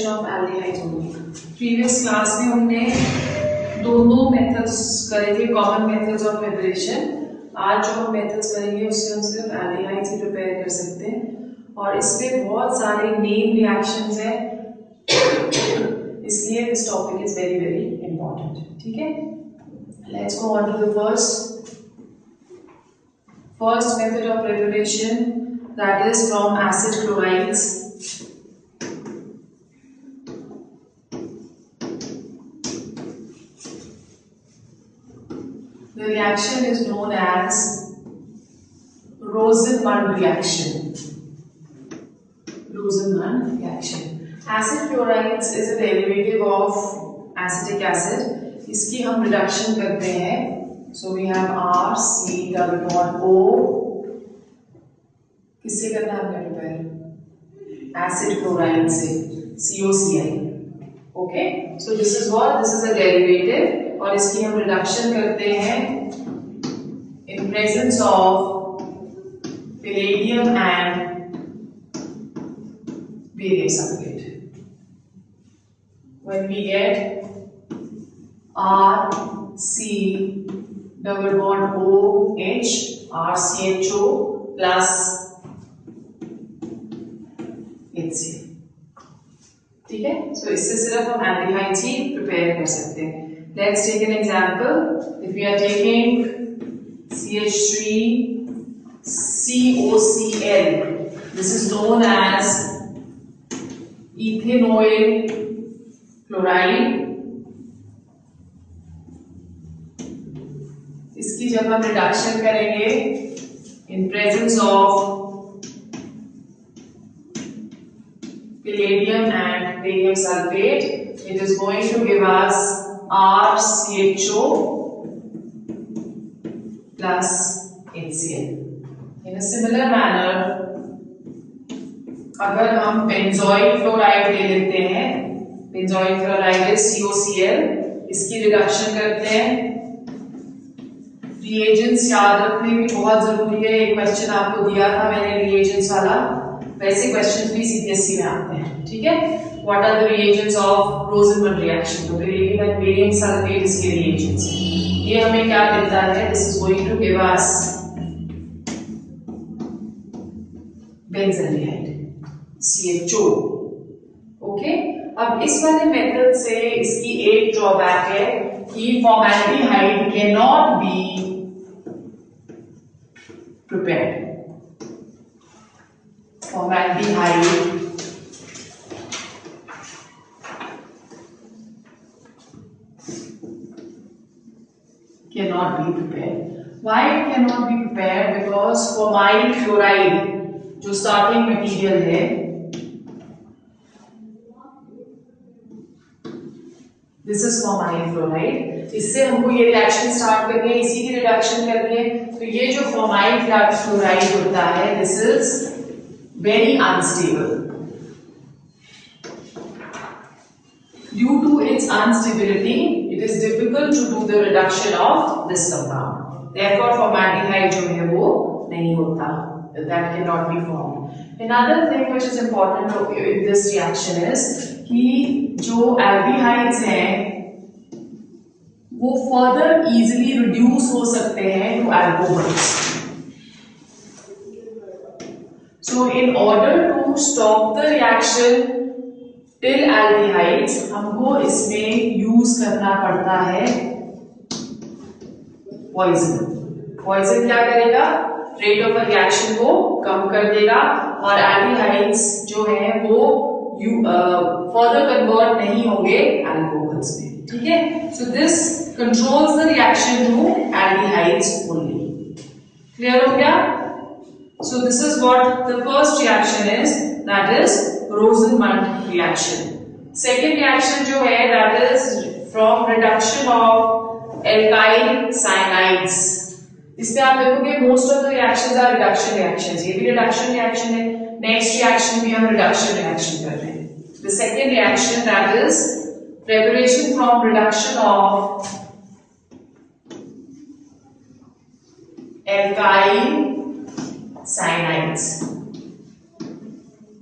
Preparation of aldehydes only. Previous class में हमने दोनों मेथड्स करे थे, कॉमन मेथड्स ऑफ प्रिपरेशन। आज जो हम मेथड्स करेंगे उससे हम सिर्फ एल्डिहाइड्स ही प्रिपेयर कर सकते हैं, और इसमें बहुत सारे नेम रिएक्शंस हैं, इसलिए this topic is very very important. ठीक है, let's go on to the first method of preparation, that is from acid chlorides. The reaction is known as Rosenmund reaction. Rosenmund reaction. Acid chlorides is a derivative of acetic acid. इसकी हम reduction करते हैं, so we have RC double bond O. किससे करना है हमने prepare? Acid chloride से, COCl. Okay, so this is what, this is a derivative, और इसकी हम रिडक्शन करते हैं in presence of palladium and barium sulfate. When we get RC double bond OH, RCHO plus HCl. ठीक है, so इससे सिर्फ हम एल्डिहाइड्स ही प्रिपेयर कर सकते हैं। Let's take an example. If we are taking CH3 COCl, this is known as ethanoyl chloride. इसकी जब हम रिडक्शन करेंगे in presence of palladium and barium sulfate, it is going to give us RCHO plus HCl. In a similar manner, अगर हम benzoyl chloride ले लेते हैं, benzoyl chloride is COCl, इसकी रिडक्शन करते हैं। रिएजेंट्स याद रखने भी बहुत जरूरी है, एक क्वेश्चन आपको दिया था मैंने रिएजेंट्स वाला, वैसे क्वेश्चन भी CPSC में आते हैं। ठीक है, what are the reagents of Rosenmund reaction? तो palladium and barium sulfate इसके reagents हैं। ये हमें क्या देता है? This is going to give us benzaldehyde, CHO. Okay, अब इस वाले मेथड से इसकी एक ड्रॉबैक है कि formaldehyde cannot be prepared. Formaldehyde cannot be prepared. Why it cannot be prepared? Because formyl chloride जो starting material है, this is formyl chloride, इससे हमको ये रिएक्शन स्टार्ट करनी है, इसी की रिडक्शन करनी है। तो ये जो formyl chloride होता है, this is very unstable. Due to its instability, it is difficult to do the reduction of this compound. Therefore, formaldehyde जो है वो नहीं होता, that cannot be formed. Another thing which is important in this reaction is कि जो aldehydes हैं वो further easily reduce हो सकते हैं to alcohols. So, in order to stop the reaction till aldehydes, हमको इसमें यूज करना पड़ता है पॉइजन। पॉइजन क्या करेगा? रेट ऑफ रिएक्शन को कम कर देगा, और एल्डिहाइड्स जो है वो फर्दर कन्वर्ट नहीं होंगे अल्कोहल्स में। ठीक है, so this controls the reaction to aldehydes only. Clear हो गया? So this is what the first reaction is, that is Rosenmund reaction. Second reaction जो है, that is from reduction of alkyl cyanides. इसमें आप देखोगे most of the reactions are reduction reactions. ये भी reduction reaction है। Next reaction भी हम reduction reaction कर रहे हैं। The second reaction, that is preparation from reduction of alkyl cyanides.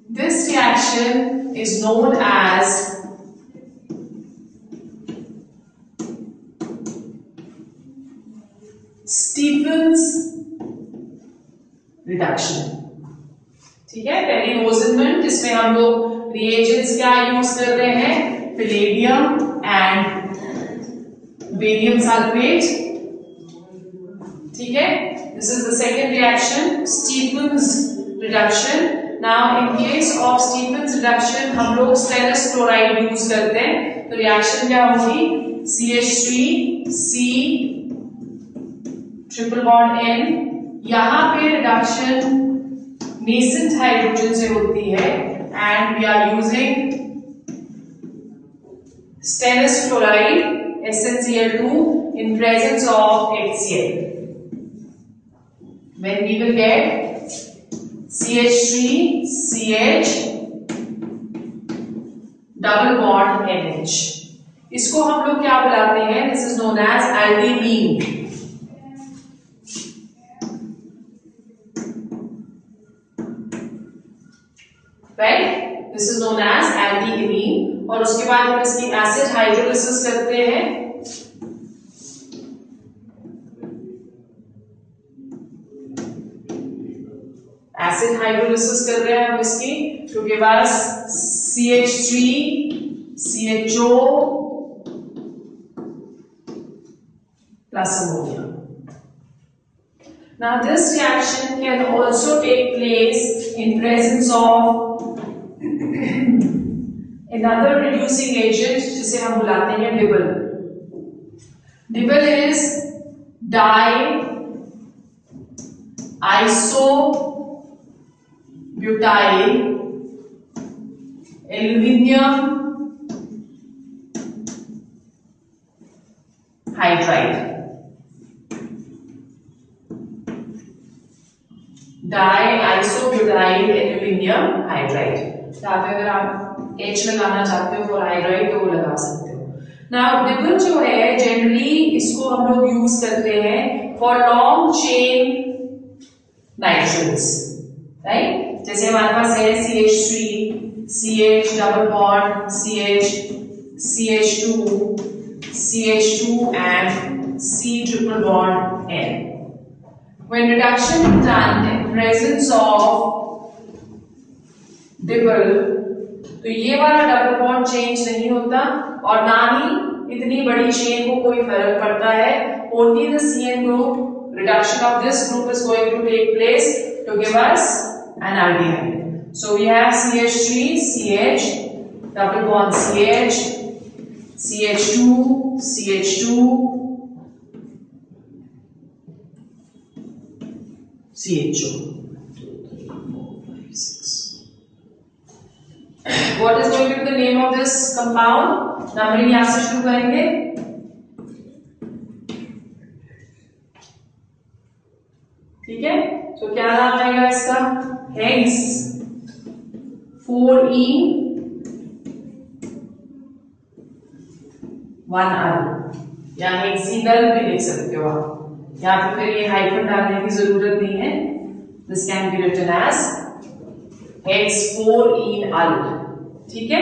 This reaction is known as Stevens reduction. ठीक है, पहली रोजनमेंट, इसमें हम लोग रिएजेंट्स क्या यूज कर रहे हैं, पैलेडियम एंड बेरियम सल्फेट. ठीक है, this is the second reaction, Stephen's reduction. Now in case of Stephen's reduction हम लोग स्टेनस क्लोराइड यूज करते हैं. तो रिएक्शन क्या होगी, CH3C ट्रिपल बॉन्ड N. यहां पे रिडक्शन नेसेंट हाइड्रोजन से होती है and we are using stannous chloride SnCl2 in presence of HCl. When we will get CH3CH double bond NH. इसको हम लोग क्या बुलाते हैं, this is known as aldimine. Right, this is known as aldimine. और उसके बाद हम इसकी एसिड हाइड्रोलिसिस करते हैं. एसिड हाइड्रोलिसिस कर रहे हैं हम इसकी, तो give us CH3 CHO plus ammonia. Now this reaction can also take place in presence of another reducing agent जिसे हम बुलाते हैं DIBAL. DIBAL is di isobutyl aluminium hydride. Di isobutyl aluminium hydride. यहाँ पे अगर आप H लगाना चाहते हो फॉर हाइड्राइड तो वो लगा सकते हो. नाउ डिबल जो है जनरली इसको हम लोग यूज करते हैं for long chain nitrogens. Right, जैसे हमारे पास है CH3 CH double bond CH CH2 CH2 and C triple bond N. When reduction is done in presence of डिबल, तो ये वाला डबल बॉन्ड चेंज नहीं होता और ना ही इतनी बड़ी चेन को कोई फर्क पड़ता है. Only the CN group, reduction of this group is going to take place to give us an aldehyde. So we have CH3 CH double bond CH CH2 CH2 CHO. What is going to be the name of this compound? Numbering यहां से शुरू करेंगे. ठीक है, तो क्या नाम आएगा इसका, हेक्स 4ene 1al या हेक्सीनल भी लिख सकते हो आप. यहाँ पे फिर ये हाइफन डालने की जरूरत नहीं है. This can be written as hex 4enal. ठीक है,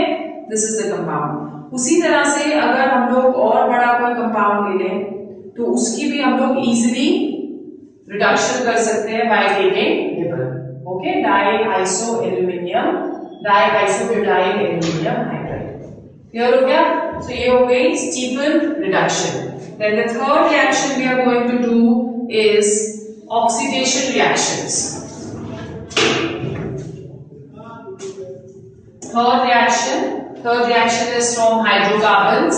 दिस इज द कंपाउंड. उसी तरह से अगर हम लोग और बड़ा कोई कंपाउंड ले लें तो उसकी भी हम लोग इजीली रिडक्शन कर सकते हैं by taking DIBAL. Okay, di iso aluminium di isobutyl aluminium hydride. Clear हो गया. सो ये हो गई Stephen reduction. Then the third reaction we are going to do is oxidation reactions. Third reaction is from hydrocarbons.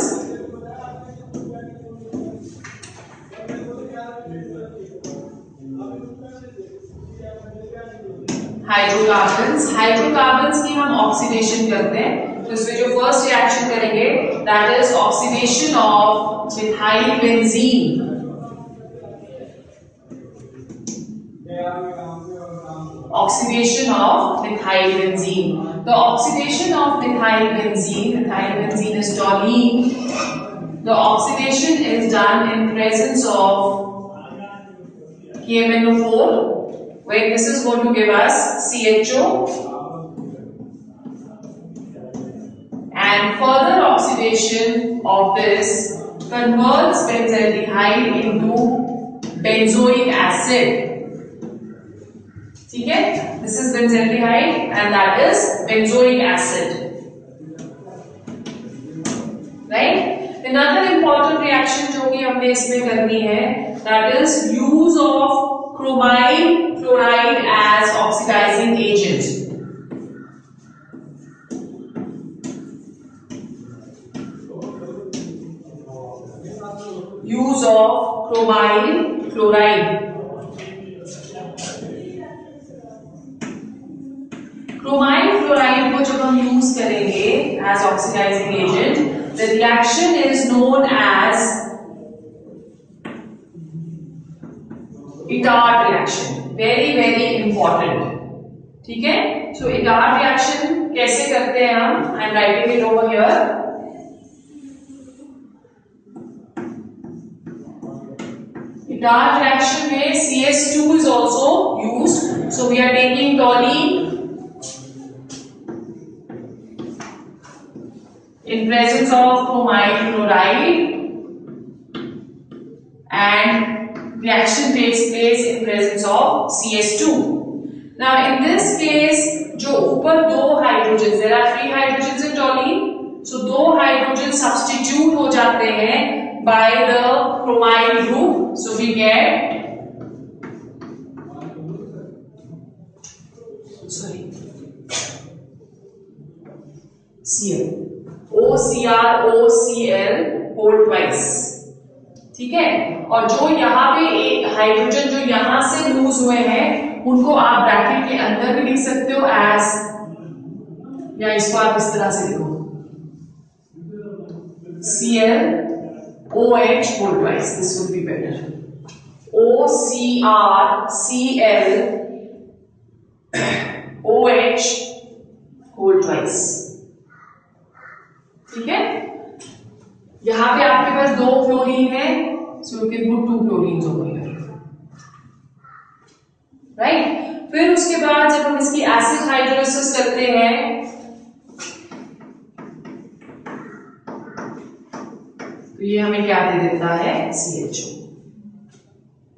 Hydrocarbons की हम oxidation करते हैं. तो इसमें जो फर्स्ट रिएक्शन करेंगे that is oxidation of methyl benzene. Oxidation of methyl benzene. The oxidation of methyl benzene is toluene. The oxidation is done in presence of KMnO4, where this is going to give us CHO and further oxidation of this converts benzaldehyde into benzoic acid. ठीक है, this is benzaldehyde and that is benzoic acid, right? Another important reaction जो कि हमने इसमें करनी है, that is use of chromyl chloride as oxidizing agent. Use of chromyl chloride. Chromyl chloride को जब हम यूज करेंगे as oxidizing agent, the reaction is known as Itard reaction. Very very important. ठीक है, so Itard reaction कैसे करते हैं हम? I am writing it over here. Itard reaction में CS2 is also used. So we are taking toluene in presence of chromyl chloride and reaction takes place in presence of CS2. Now in this case जो ऊपर दो hydrogen, there are 3 hydrogens in toluene, so 2 hydrogen substitute हो जाते हैं by the chromyl group, so we get Cl, OCr OCl whole twice. ठीक है, और जो यहाँ पे हाइड्रोजन जो यहां से लूज हुए हैं उनको आप ब्रैकेट के अंदर भी लिख सकते हो एज, या इसको आप इस तरह से लिखो Cl OH whole twice. This would be better. OCr Cl OH whole twice. ठीक है, यहां पे आपके पास 2 क्लोरीन है, so you can put 2 chlorines over here, right? फिर उसके बाद जब हम इसकी एसिड हाइड्रोलिसिस करते हैं तो ये हमें क्या दे देता है? CHO,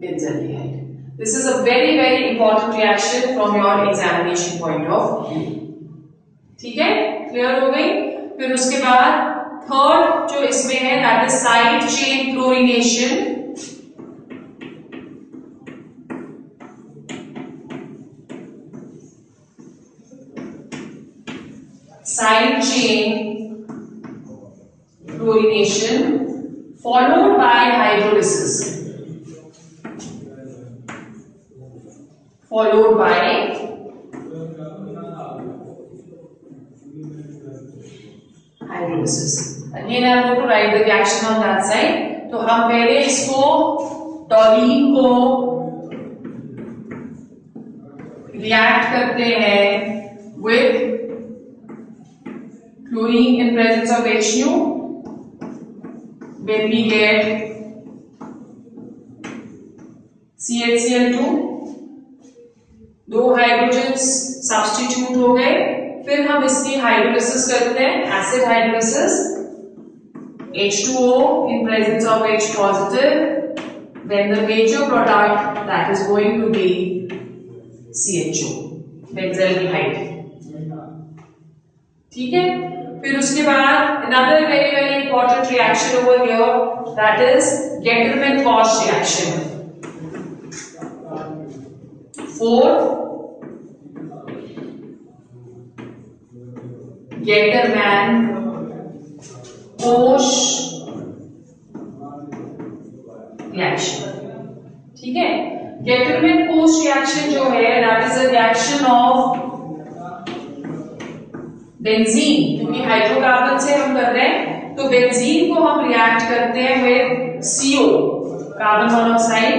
benzaldehyde. This is a very very important reaction from your examination point of view. ठीक है, क्लियर हो गई? फिर उसके बाद थर्ड जो इसमें है that is side chain chlorination. Side chain chlorination followed by hydrolysis. Followed by hydrolysis. Again, I am going to write the reaction on that side. तो हम पहले इसको टॉलीन को रिएक्ट करते हैं with chlorine in presence of HU. When we get CHCl2, 2 hydrogens substitute हो गए. फिर हम इसकी हाइड्रोलिसिस करते हैं, acid hydrolysis. H2O in presence of H positive, then the major product that is going to be CHO, benzaldehyde. ठीक है, फिर उसके बाद another very very important reaction over here, that is Getterman-Koch reaction. Fourth, Getterman-Koch reaction. ठीक है, Getterman-Koch reaction जो है that is a reaction of benzene, क्योंकि हाइड्रोकार्बन से हम कर रहे हैं तो बेंजीन को हम रिएक्ट करते हैं with CO, carbon monoxide,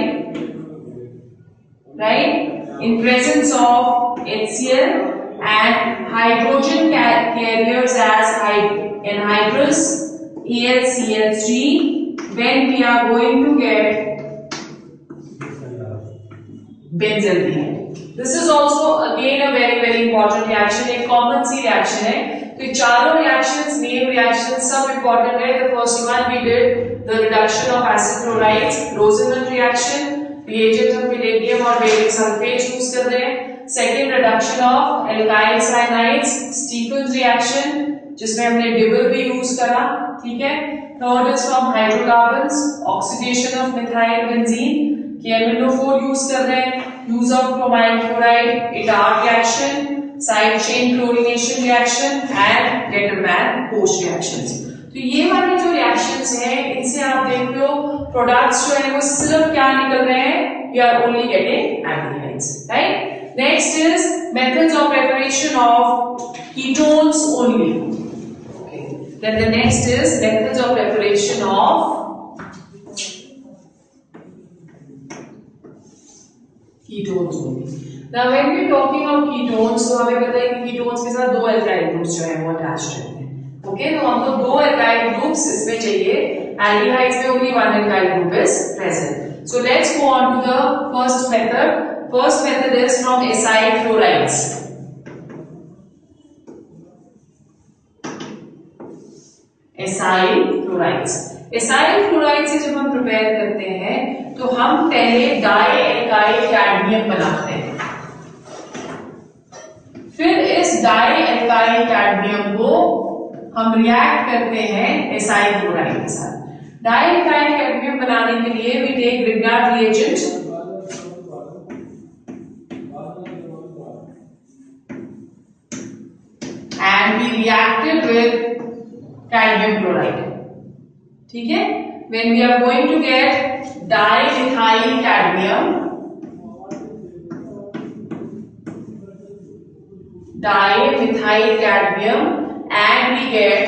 right, in presence of HCl and hydrogen carriers as anhydrous AlCl3, when we are going to get benzaldehyde. This is also again a very very important reaction, एक common सी reaction है. तो ये चारों reactions, name reactions सब important है। The first one we did the reduction of acid chlorides, रोजेनल reaction, reagent हम पैलेडियम और बेरिक सल्फेट यूज कर रहे हैं। Second reduction of alkyl cyanides, Stephen's reaction जिसमें हमने डिबल भी यूज करा, ठीक है। Third is from hydrocarbons, oxidation of methyl benzene, KMnO4 use कर रहे हैं, use of chromyl chloride, Etard reaction, side chain chlorination reaction and Gattermann Bosch reactions. तो ये वाले जो रिएक्शंस हैं इनसे आप देख लो प्रोडक्ट्स जो है वो सिर्फ क्या निकल रहे हैं, we are only getting aldehydes, right. Next is methods of preparation of ketones only. Okay. Then the next is methods of preparation of ketones only. Now when we are talking of ketones, तो हमें पता है कि ketones के साथ दो alkyl groups जो है वो attached रहते हैं. Okay, तो हमको दो alkyl groups इसमें चाहिए. Aldehydes में only one alkyl group is present. So let's go on to the first method. First method is from acyl chlorides. Acyl chlorides. Acyl chlorides से जब हम प्रिपेयर करते हैं तो हम पहले डाई एल्काइल कैडमियम बनाते हैं, फिर इस डाई एल्काइल कैडमियम को हम रिएक्ट करते हैं एसाइल क्लोराइड के साथ। डाई एल्काइल कैडमियम बनाने के लिए we take Grignard reagent and we reacted with cadmium chloride, ठीक है। when we are going to get dimethyl cadmium, and we get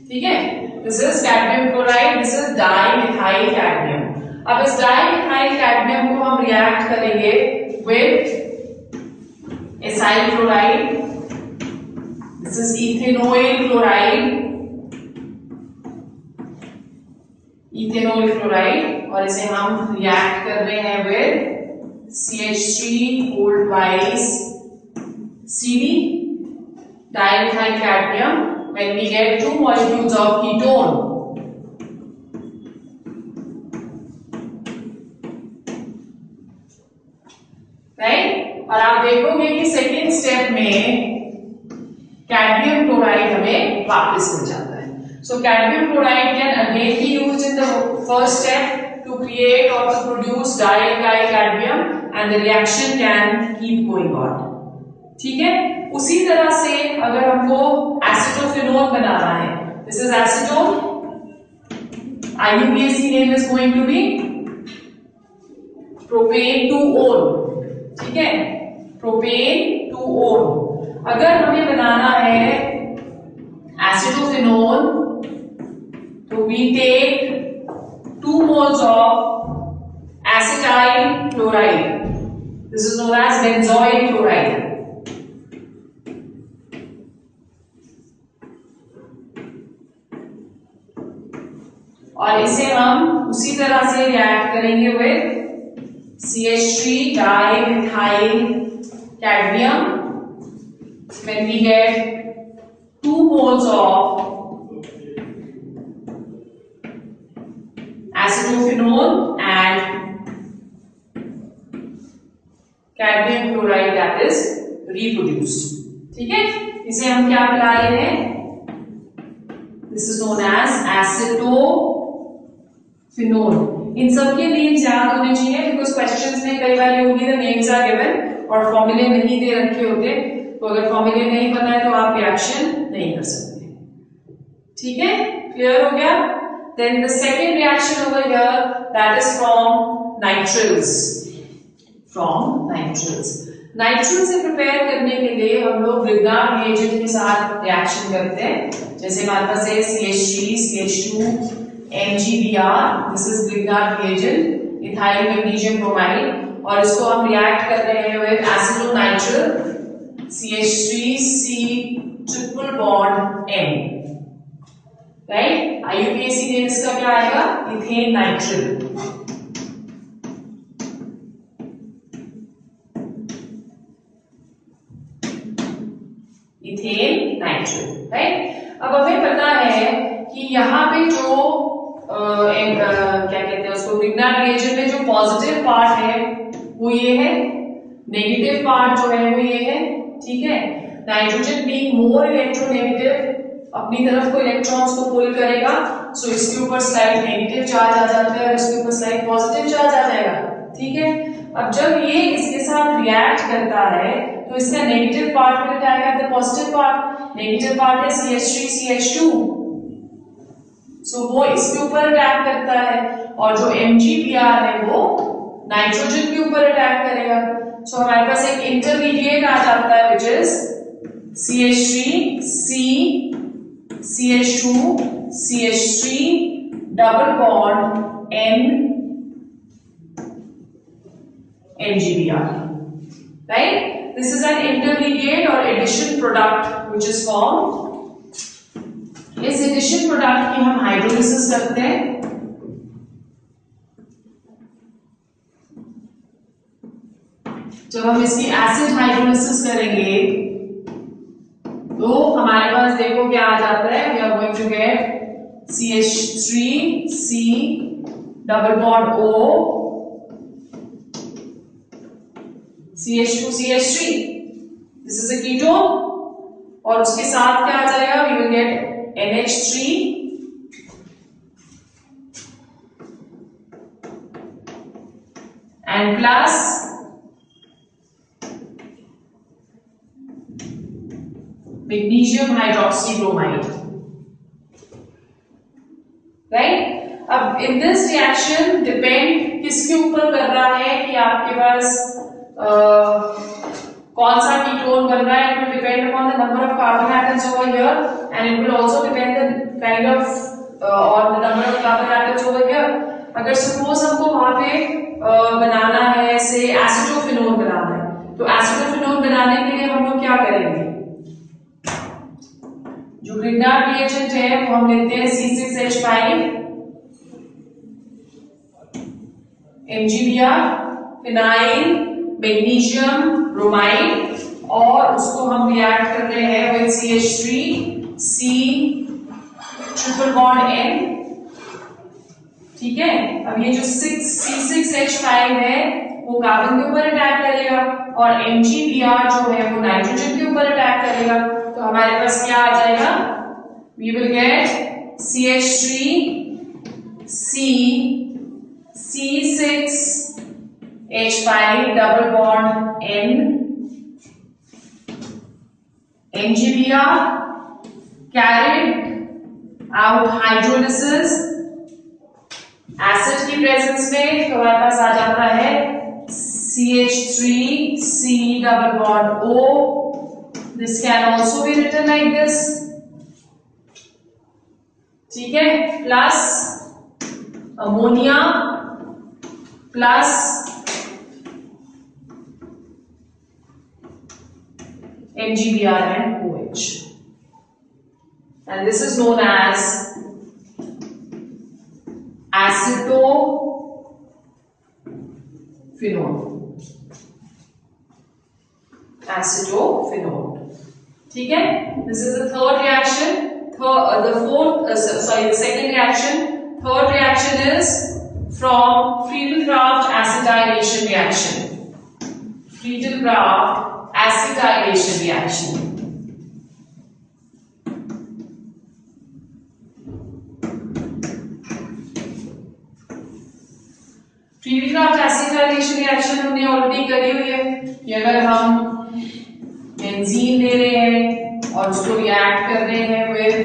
ठीक है, this is cadmium chloride, this is dimethyl cadmium। अब इस dimethyl cadmium को हम react करेंगे with acyl chloride, this is ethanoyl chloride, और इसे हम रिएक्ट कर रहे हैं with CH3 whole twice CD dimethyl cadmium। When we get two molecules of ketone, right? और आप देखोगे कि सेकेंड स्टेप में कैडमियम क्लोराइड हमें वापस मिल जाता है। So cadmium chloride can again be used in the first step to create or to produce dialkyl cadmium, and the reaction can keep going on, ठीक है। उसी तरह से अगर हमको एसिटोफिनोल बनाना है, this is acetone, IUPAC name is going to be propane two one, ठीक है, प्रोपेन टू ओन। अगर हमें बनाना है एसिटोफिनोल तो we take 2 moles of acetyl chloride, this is known as benzoyl chloride, और इसे हम उसी तरह से रिएक्ट करेंगे with CH3 dimethyl cadmium when we get 2 moles of acetophenol and cadmium chloride that is reproduced, ठीक है। इसे हम क्या बुला रहे हैं, this is known as acetophenol। इन सब के नेम्स याद होने चाहिए बिकॉज क्वेश्चंस में कई बार होगी द नेम्स आर गिवन और फॉर्मूले नहीं दे रखे होते, तो अगर फॉर्मूले नहीं पता है तो आप रिएक्शन नहीं कर सकते, ठीक है। क्लियर हो गया। Then the second reaction over here that is from nitriles. Nitrile से प्रिपेयर करने के लिए हम लोग ग्रिग्नार्ड रिएजेंट के साथ रिएक्शन करते हैं। जैसे हमारे पास है CH3 CH2 MgBr, this is Grignard reagent, ethyl magnesium bromide, और इसको हम रिएक्ट कर रहे हैं with acetonitrile CH3C triple bond N, right? IUPAC name इसका क्या आएगा, ethane nitrile, in nitrogen, right? अब हमें पता है कि यहाँ पे जो क्या कहते हैं उसको, Grignard reagent में जो पॉजिटिव पार्ट है वो ये है, नेगेटिव पार्ट जो है वो ये है, ठीक है। नाइट्रोजन बीइंग मोर इलेक्ट्रोनेगेटिव अपनी तरफ को इलेक्ट्रॉन्स को पुल करेगा, सो इसके ऊपर स्लाइड नेगेटिव चार्ज आ जाता है और इसके ऊपर स्लाइड पॉजिटिव चार्ज आ जाएगा, ठीक है। अब जब ये इसके साथ रिएक्ट करता है तो इसका नेगेटिव पार्ट में क्या है, पॉजिटिव पार्ट, नेगेटिव पार्ट है CH3 CH2, सो वो इसके ऊपर अटैक करता है और जो MgBr है वो नाइट्रोजन के ऊपर अटैक करेगा। सो हमारे पास एक इंटरमीडिएट आ जाता है which is CH3 C CH2 CH3 double bond N MgBr, right? This is an intermediate or addition product which is formed. इस एडिशन प्रोडक्ट की हम हाइड्रोलिसिस करते हैं। जब हम इसकी एसिड हाइड्रोलिसिस करेंगे तो हमारे पास देखो क्या आ जाता है, we are going to get CH3 C double bond O CH2 CH3, this is a ketone, और उसके साथ क्या आ जाएगा, we will get NH3 and plus magnesium hydroxybromide, right? अब in this reaction depend किसके ऊपर कर रहा है कि आपके पास कौन सा कीटोन बन रहा है, it will depend upon the number of carbon atoms over here and it will also depend the kind of or the number of carbon atoms over here. अगर suppose हमको वहां पे बनाना है से एसिटोफिनोन बनाना है, तो एसिटोफिनोन बनाने के लिए हम लोग क्या करेंगे, जो Grignard reagent है वो हम लेते हैं C6H5 MgBr phenyl magnesium bromide और उसको हम रिएक्ट कर रहे हैं with CH3 C triple bond N, ठीक है। अब ये जो C6H5 है वो कार्बन के ऊपर अटैक करेगा और MgBr जो है वो नाइट्रोजन के ऊपर अटैक करेगा, तो हमारे पास क्या आ जाएगा, we will get CH3 C C6H5 double bond N MgBr carried out hydrolysis acid की प्रेजेंस में, तो हमारे पास आ जाता है CH3 C double bond O, this can also be written like this, ठीक है, plus ammonia plus MgBr and OH, and this is known as acetophenone, ठीक है। This is the third reaction. The second reaction. Third reaction is from Friedel-Crafts acetylation reaction. Friedel-Crafts acetylation reaction. Friedel-Crafts acetylation reaction हमने already करी हुई है कि अगर हम benzene ले रहे हैं और उसको रिएक्ट कर रहे हैं with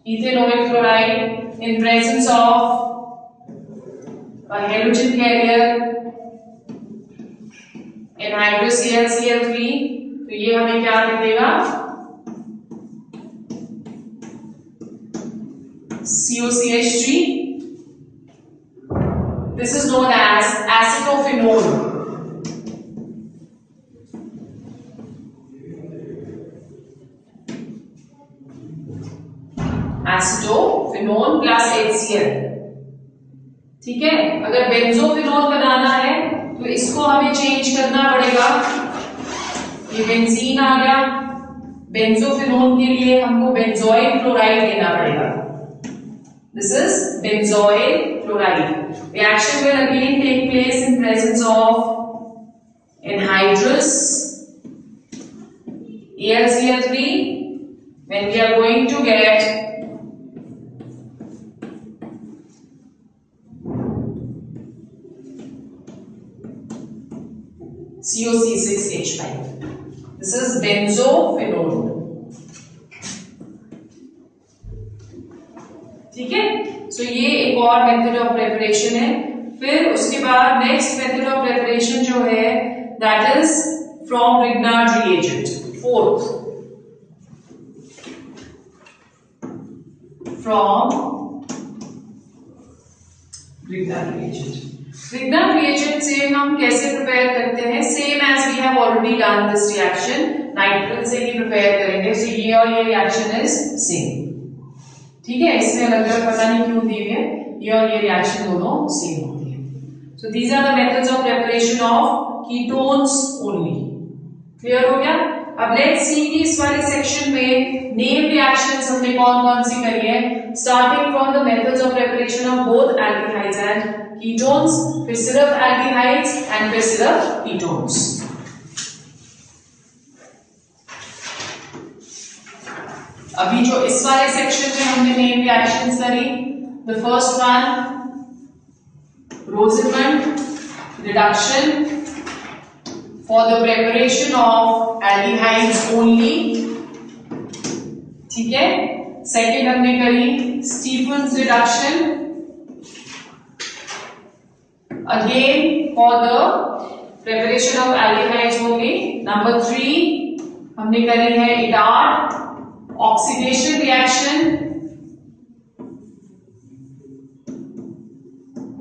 ethanoyl chloride in presence of a halogen carrier in HydroCl3, तो ये हमें क्या दे देगा, COCH3. This is known as acetophenone. Acetophenone plus HCl, ठीक है। अगर बेंजोफिनोन बनाना है तो इसको हमें चेंज करना पड़ेगा, ये बेंजीन आ गया बेंजोफिनोन के लिए हमको बेंजोइल क्लोराइड लेना पड़ेगा. This is benzoyl chloride. Reaction will again take place in presence of anhydrous AlCl3 when we are going to get COC6H5. This is benzophenone. ठीक है. सो ये एक और मेथड ऑफ प्रिपरेशन है. फिर उसके बाद नेक्स्ट मेथड ऑफ प्रिपरेशन जो है that is from Grignard reagent. Fourth, from Grignard reagent. Grignard reagent से हम कैसे प्रिपेयर करते हैं? Same as we have already done this reaction, nitrogen से ही प्रिपेयर करेंगे. सो ये और ये रिएक्शन इज सेम. ठीक है. इसमें अलग अलग पता नहीं क्यों दिए है. ये और ये रिएक्शन दोनों सेम होती है. So these are the methods of preparation of ketones only. Clear हो गया? अब लेट्स सी कि इस वाले सेक्शन में नेम रिएक्शंस हमने कौन कौन सी करी है, starting from the methods of preparation of both aldehydes and ketones, फिर सिर्फ एल्डिहाइड्स एंड फिर सिर्फ कीटोन्स. अभी जो इस वाले सेक्शन में हमने नेम रिएक्शंस करी, the first one Rosenmund reduction for the preparation of aldehydes only. ठीक है. सेकेंड हमने करी Stephens reduction again for the preparation of aldehydes only. Number 3 हमने करी है Idard oxidation reaction.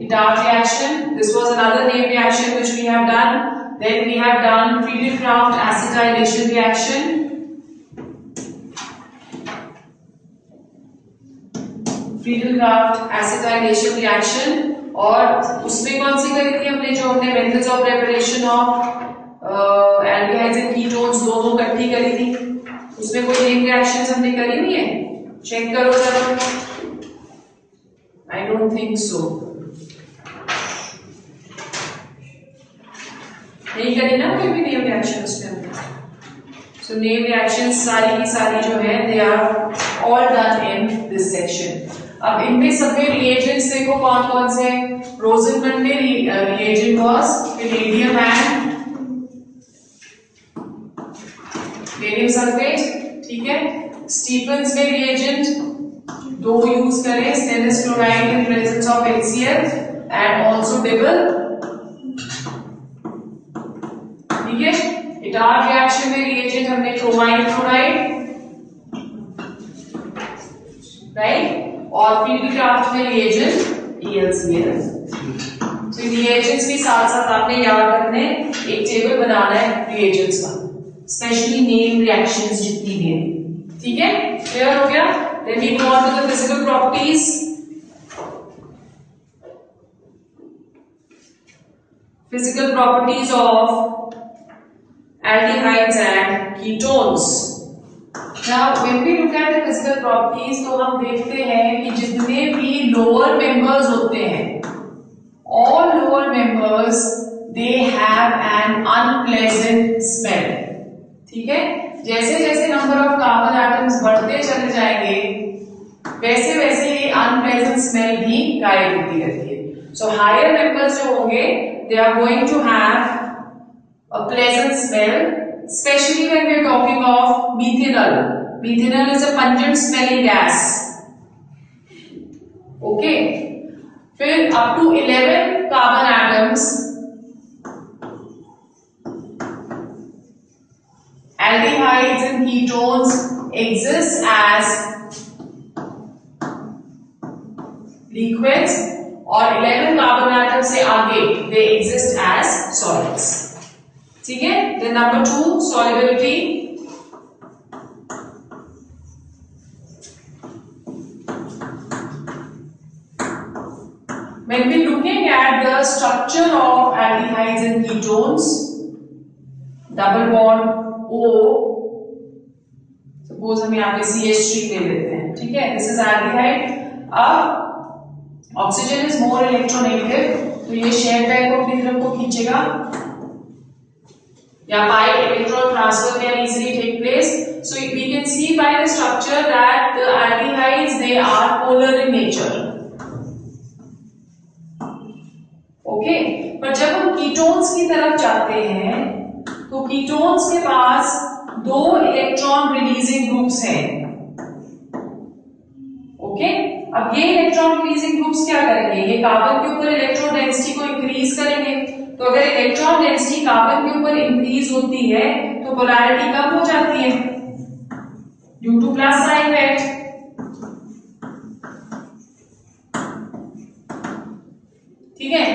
Idard reaction. This was another name reaction which we have done. Then we have done Friedel-Crafts acetylation reaction. Friedel-Crafts acetylation reaction. और उसमें कौन सी करी थी हमने, जो हमने methods of preparation of aldehydes and ketones दोनों इकट्ठी करी थी, उसमें कोई name reactions हमने करी हुई है? चेक करो जरा. I don't think so. नहीं करी ना कोई भी नेम रिएक्शन उसमें हमने. सो नेम रिएक्शन सारी की सारी जो है they are all done in this section. अब इनमें सब में रिएजेंट्स देखो कौन कौन से. रोजनमंड में reagent was palladium and barium sulphate. ठीक है. स्टीफेंस में रिएजेंट दो यूज करें, stainless chloride in presence of HCl and also double. ठीक है. Idard रिएक्शन में रिएजेंट हमने क्रोमाइन क्लोराइड, राइट, और Friedel-Crafts में रिएजेंट AlCl. तो रिएजेंट्स भी साथ साथ आपने याद रखने, एक टेबल बनाना है रिएजेंट्स का, स्पेशली नेम रिएक्शंस जितनी भी हैं. ठीक है. क्लियर हो गया? Then we go on to the physical properties. Physical properties of aldehydes and ketones. Now when we look at the physical properties, तो हम देखते हैं कि जितने भी lower members होते हैं, all lower members they have an unpleasant smell. ठीक है. जैसे जैसे नंबर ऑफ कार्बन एटम्स बढ़ते चले जाएंगे वैसे वैसे ये अनप्लेजेंट स्मेल भी गायब होती रहती है. सो हायर मेंबर्स जो होंगे they are going to have a pleasant smell, especially when we are talking of methanol. Methanol is a pungent smelling gas. Okay. फिर up to 11 carbon atoms, aldehydes and ketones exist as liquids, और 11 carbon atoms से आगे they exist as solids. ठीक है. Then number 2, solubility. When we looking at the structure of aldehydes and ketones, double bond O suppose हम यहाँ पे CH3 ले लेते हैं, ठीक है, दिस इज एल्डिहाइड। अब ऑक्सीजन इज मोर इलेक्ट्रोनेगेटिव, तो ये शेयर बैक को अपनी तरफ को खींचेगा, या pi electron transfer can easily take place. So we can see by the structure that the aldehydes, they are polar in nature. Okay, पर जब हम कीटोन्स की तरफ जाते हैं तो कीटोन्स के पास दो इलेक्ट्रॉन रिलीजिंग ग्रुप्स हैं। ओके, अब ये इलेक्ट्रॉन रिलीजिंग ग्रुप्स क्या करेंगे, ये कार्बन के ऊपर इलेक्ट्रॉन डेंसिटी को इंक्रीज करेंगे। तो अगर इलेक्ट्रॉन डेंसिटी कार्बन के ऊपर इंक्रीज होती है तो पोलैरिटी कम हो जाती है due to plus sign effect. ठीक है,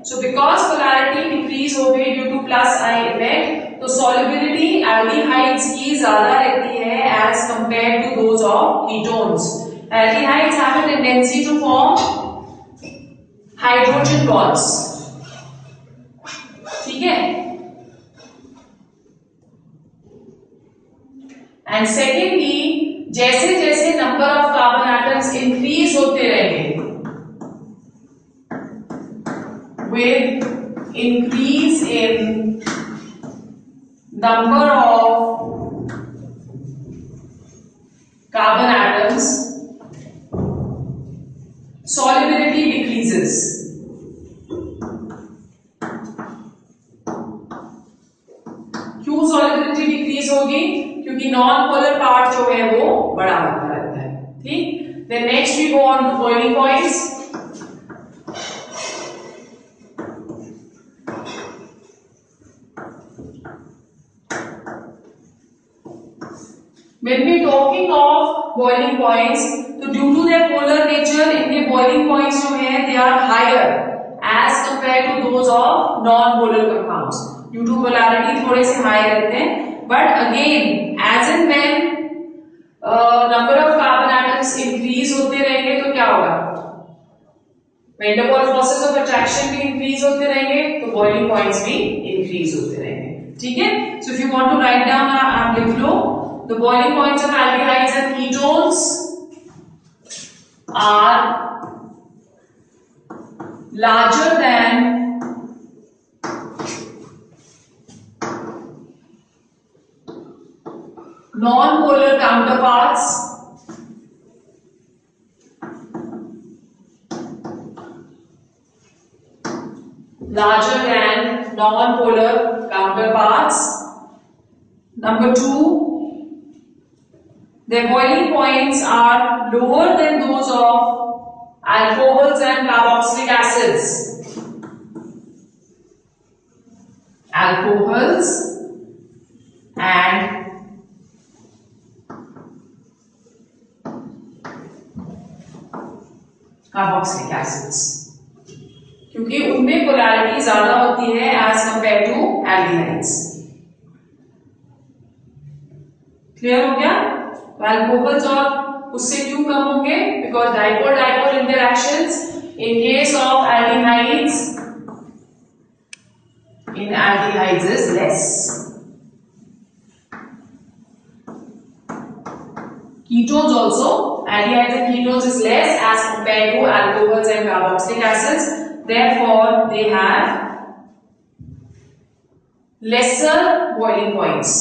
सो बिकॉज पोलैरिटी इंक्रीज हो गई due to plus sign effect, तो सॉल्युबिलिटी एल्डिहाइड्स की ज्यादा रहती है as compare to those of ketones. Aldehydes have a tendency to form hydrogen bonds. ठीक है, एंड सेकेंडली जैसे जैसे number of carbon atoms increase होते रहेंगे with increase in number of carbon atoms, solubility decreases. क्यों solubility decrease होगी, क्योंकि non polar part जो है वो बड़ा होता रहता है। ठीक, then next we go on to boiling points. When we talking of boiling points, तो due to their polar nature, इनके boiling points जो हैं they are higher as compared to those of non-polar compounds. Due to polarity थोड़े से high रहते हैं, but again as and when number of carbon atoms increase होते रहेंगे तो क्या होगा, van der Waals forces of attraction भी increase होते रहेंगे तो boiling points भी increase होते रहेंगे। ठीक है, so if you want to write down आप लिख लो, the boiling points of aldehydes and ketones are larger than non-polar counterparts Number 2, their boiling points are lower than those of alcohols and carboxylic acids. Alcohols and carboxylic acids, क्योंकि उनमें polarity ज्यादा होती है as compare to aldehydes. Clear हो गया? Alcohols और उससे क्यों कम होंगे, because dipole dipole interactions in case of aldehydes is less. Ketones also, aldehydes and ketones is less as compared to alcohols and carboxylic acids. Therefore, they have lesser boiling points.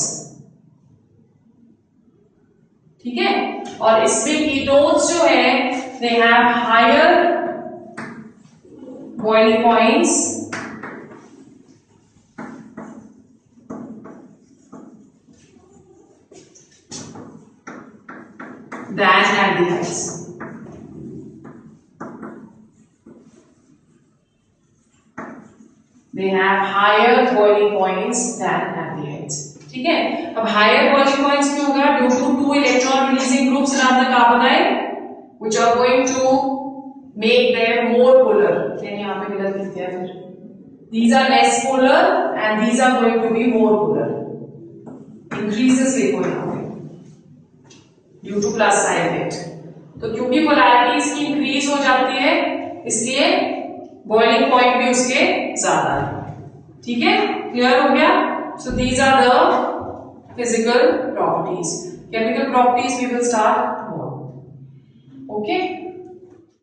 ठीक है, और इसमें ketones जो है, they have higher boiling points than aldehydes. They have higher boiling points than aldehydes. ठीक है, अब higher boiling points क्यों होगा? Due to two electron releasing groups around the carbonide, which are going to make them more polar. यानी यहाँ पे गलत लिख दिया फिर। These are less polar and these are going to be more polar. Increases लिखो यहाँ पे due to plus sign effect. तो क्योंकि पोलैरिटी इसकी इंक्रीज हो जाती है इसलिए बॉइलिंग पॉइंट भी उसके ज्यादा है। ठीक है, क्लियर हो गया? So these are the physical properties. chemical properties we will start tomorrow. Okay.